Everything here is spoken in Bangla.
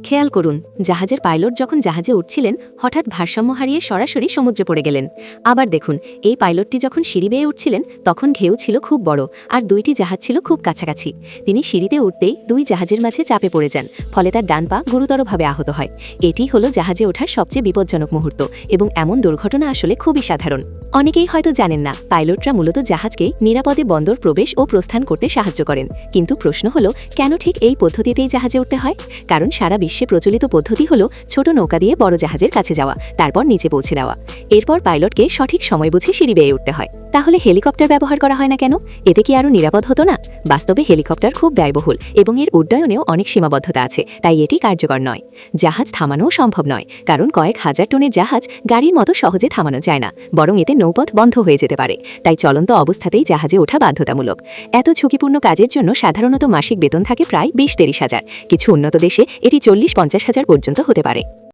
খেয়াল করুন, জাহাজের পাইলট যখন জাহাজে উঠছিলেন হঠাৎ ভারসাম্য হারিয়ে সরাসরি সমুদ্রে পড়ে গেলেন। আবার দেখুন, এই পাইলটটি যখন সিঁড়ি বেয়ে উঠছিলেন তখন ঢেউ ছিল খুব বড় আর দুইটি জাহাজ ছিল খুব কাছাকাছি। তিনি সিঁড়িতে উঠতেই দুই জাহাজের মাঝে চাপে পড়ে যান, ফলে তার ডান পা গুরুতরভাবে আহত হয়। এটি হলো জাহাজে ওঠার সবচেয়ে বিপজ্জনক মুহূর্ত এবং এমন দুর্ঘটনা আসলে খুবই সাধারণ। অনেকেই হয়তো জানেন না, পাইলটরা মূলত জাহাজকে নিরাপদে বন্দর প্রবেশ ও প্রস্থান করতে সাহায্য করেন। কিন্তু প্রশ্ন হলো, কেন ঠিক এই পদ্ধতিতেই জাহাজে উঠতে হয়? কারণ সারা বিশ্বে প্রচলিত পদ্ধতি হলো ছোট নৌকা দিয়ে বড় জাহাজের কাছে যাওয়া, তারপর নিচে পৌঁছে দেওয়া। এরপর পাইলটকে সঠিক সময় বুঝে সিঁড়ি বেয়ে উঠতে হয়। তাহলে হেলিকপ্টার ব্যবহার করা হয় না কেন? এতে কি আরও নিরাপদ হতো না? বাস্তবে হেলিকপ্টার খুব ব্যয়বহুল এবং এর উড্ডয়নেও অনেক সীমাবদ্ধতা আছে, তাই এটি কার্যকর নয়। জাহাজ থামানোও সম্ভব নয়, কারণ কয়েক হাজার টনের জাহাজ গাড়ির মতো সহজে থামানো যায় না, বরং এতে নৌপথ বন্ধ হয়ে যেতে পারে। তাই চলন্ত অবস্থাতেই জাহাজে ওঠা বাধ্যতামূলক। এত ঝুঁকিপূর্ণ কাজের জন্য সাধারণত মাসিক বেতন থাকে প্রায় 20-30 হাজার। কিছু উন্নত দেশে এটি 40-50 হাজার পর্যন্ত হতে পারে।